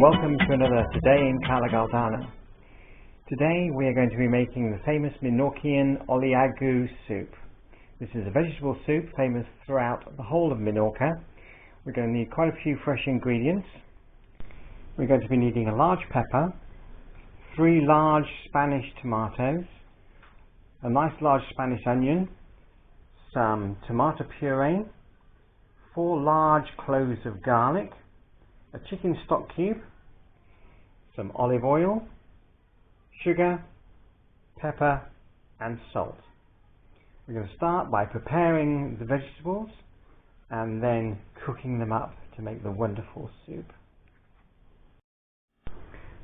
welcome to another Today in Cala, Galdana. Today we are going to be making the famous Menorcan Oliaigua soup. This is a vegetable soup famous throughout the whole of Menorca. We're going to need quite a few fresh ingredients. We're going to be needing a large pepper, 3 large Spanish tomatoes, a nice large Spanish onion, some tomato puree, 4 large cloves of garlic, a chicken stock cube, some olive oil, sugar, pepper and salt. We're going to start by preparing the vegetables and then cooking them up to make the wonderful soup.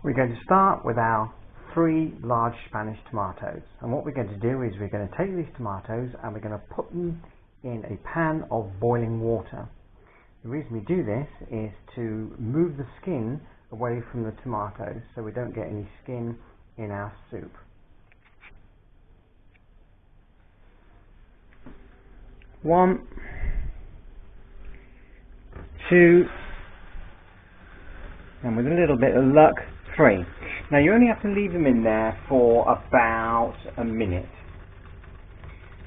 We're going to start with our 3 large Spanish tomatoes, and what we're going to do is we're going to take these tomatoes and we're going to put them in a pan of boiling water. The reason we do this is to move the skin away from the tomatoes so we don't get any skin in our soup. One, 2, and with a little bit of luck, 3. Now you only have to leave them in there for about a minute,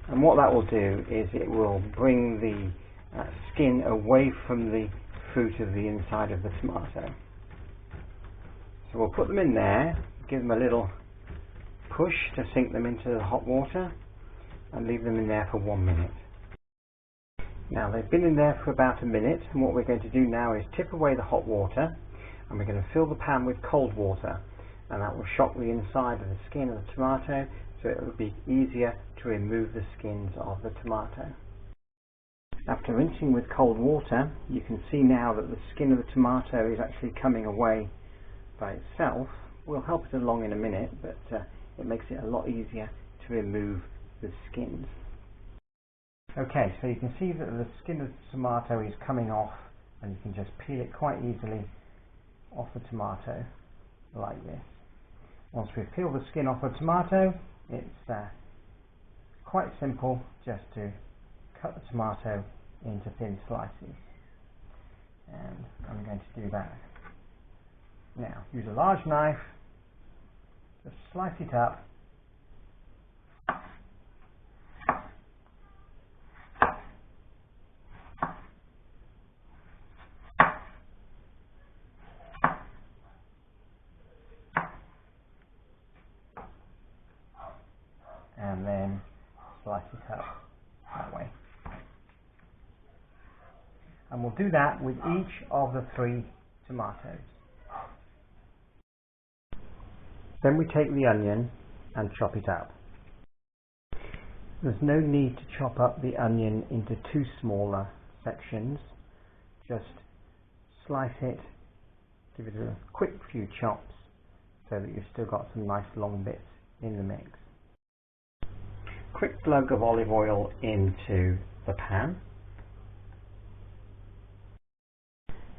and what that will do is it will bring the skin away from the fruit of the inside of the tomato. So we'll put them in there, give them a little push to sink them into the hot water and leave them in there for 1 minute. Now they've been in there for about a minute, and what we're going to do now is tip away the hot water and we're going to fill the pan with cold water, and that will shock the inside of the skin of the tomato so it will be easier to remove the skins of the tomato. After rinsing with cold water, you can see now that the skin of the tomato is actually coming away by itself. We'll help it along in a minute, but it makes it a lot easier to remove the skins. Okay, so you can see that the skin of the tomato is coming off, and you can just peel it quite easily off the tomato like this. Once we've peeled the skin off a tomato, it's quite simple just to cut the tomato into thin slices, and I'm going to do that now. Use a large knife, just slice it up, and then slice it up that way. And we'll do that with each of the 3 tomatoes. Then we take the onion and chop it up. There's no need to chop up the onion into 2 smaller sections. Just slice it, give it a quick few chops so that you've still got some nice long bits in the mix. Quick glug of olive oil into the pan,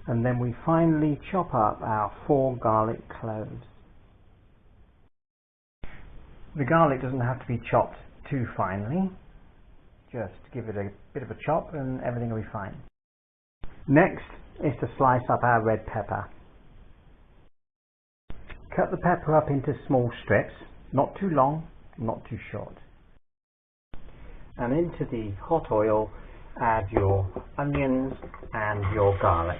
and then we finally chop up our 4 garlic cloves. The garlic doesn't have to be chopped too finely, just give it a bit of a chop and everything will be fine. Next is to slice up our red pepper. Cut the pepper up into small strips, not too long, not too short. And into the hot oil add your onions and your garlic.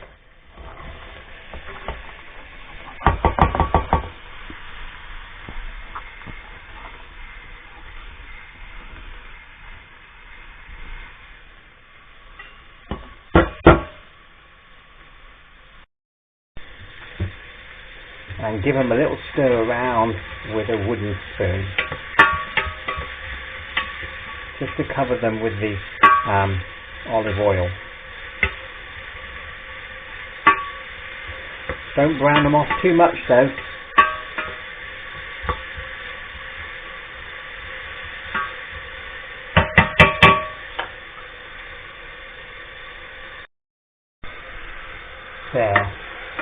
And give them a little stir around with a wooden spoon, just to cover them with the olive oil. Don't brown them off too much though. There.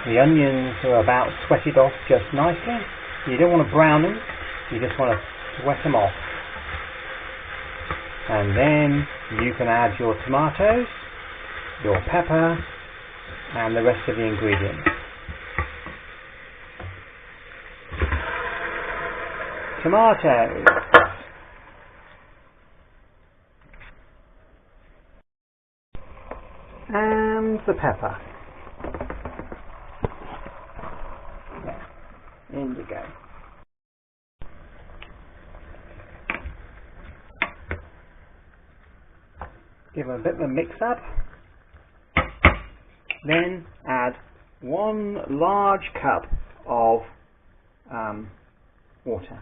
The onions are about sweated off just nicely. You don't want to brown them, you just want to sweat them off. And then you can add your tomatoes, your pepper and the rest of the ingredients. tomatoes. And the pepper. In you go. Give them a bit of a mix up. Then add 1 large cup of water.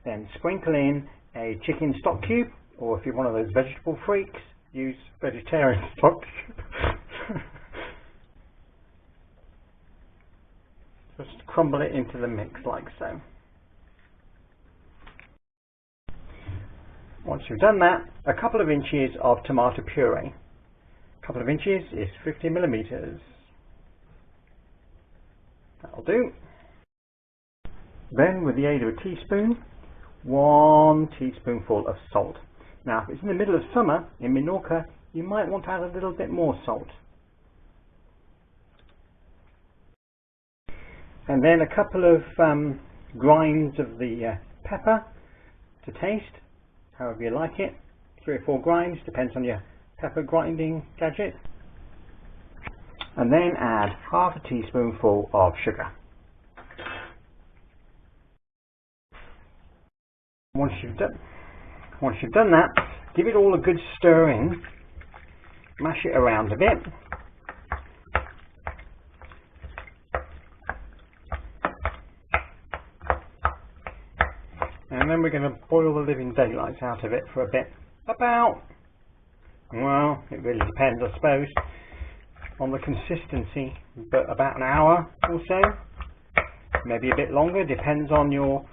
Then sprinkle in a chicken stock cube, or if you're one of those vegetable freaks, use vegetarian stock cube. Just crumble it into the mix like so. Once you've done that, a couple of inches of tomato puree. A couple of inches is 50 millimeters. That'll do. Then, with the aid of a teaspoon, 1 teaspoonful of salt. Now, if it's in the middle of summer in Menorca, you might want to add a little bit more salt. And then a couple of grinds of the pepper to taste, however you like it. 3 or 4 grinds, depends on your pepper grinding gadget. And then add half a teaspoonful of sugar. Once you've done that, give it all a good stirring. Mash it around a bit. And then we're going to boil the living daylights out of it for a bit. About, well, it really depends, I suppose, on the consistency, but about an hour or so. Maybe a bit longer, depends on your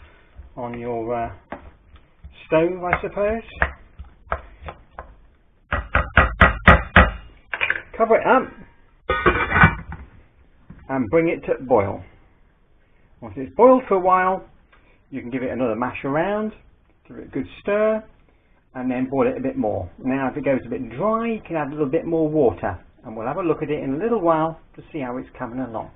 stove, I suppose. Cover it up and bring it to boil. Once it's boiled for a while, you can give it another mash around, give it a good stir, and then boil it a bit more. Now, if it goes a bit dry, you can add a little bit more water, and we'll have a look at it in a little while to see how it's coming along.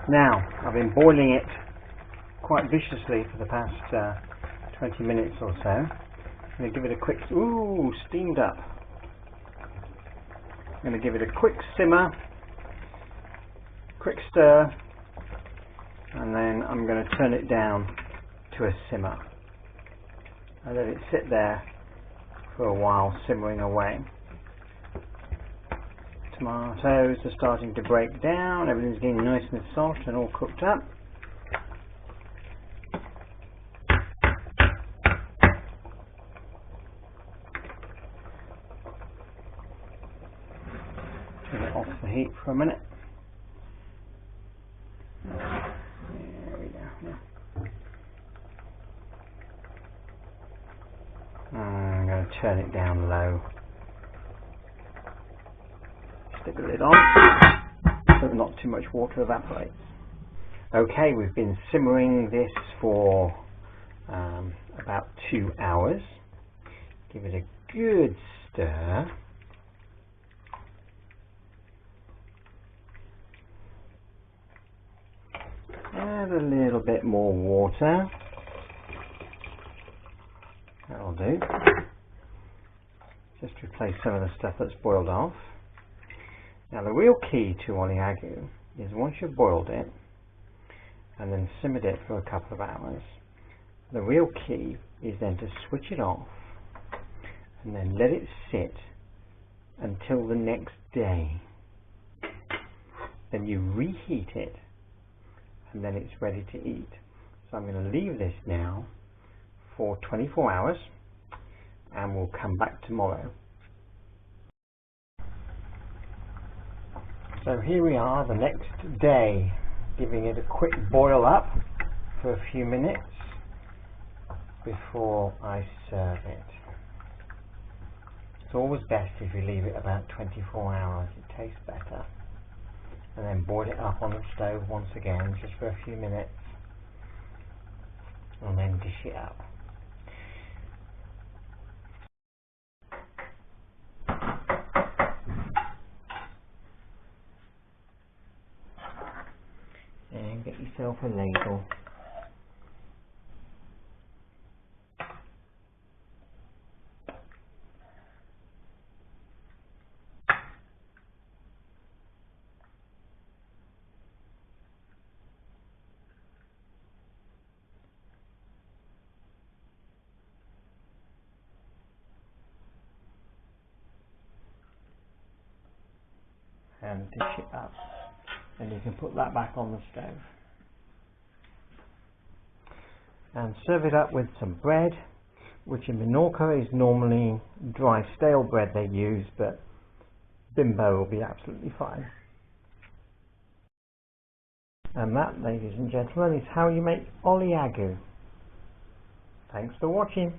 Now, I've been boiling it quite viciously for the past 20 minutes or so. I'm going to give it a quick, steamed up. I'm going to give it a quick simmer, quick stir, and then I'm going to turn it down to a simmer and let it sit there for a while, simmering away. Tomatoes are starting to break down, everything's getting nice and soft and all cooked up. Turn it off the heat for a minute. There we go. Yeah. I'm going to turn it down low. Stick the lid on so not too much water evaporates. Okay, we've been simmering this for about 2 hours. Give it a good stir. Add a little bit more water. That'll do. Just replace some of the stuff that's boiled off. Now, the real key to Oliaigua is once you've boiled it and then simmered it for a couple of hours, the real key is then to switch it off and then let it sit until the next day. Then you reheat it and then it's ready to eat. So I'm going to leave this now for 24 hours and we'll come back tomorrow. So here we are the next day, giving it a quick boil up for a few minutes before I serve it. It's always best if you leave it about 24 hours, it tastes better. And then boil it up on the stove once again, just for a few minutes, and then dish it up. yourself a ladle. And dish it up, and you can put that back on the stove and serve it up with some bread, which in Menorca is normally dry stale bread they use, but bimbo will be absolutely fine. And that, ladies and gentlemen, is how you make oliaigua. Thanks for watching.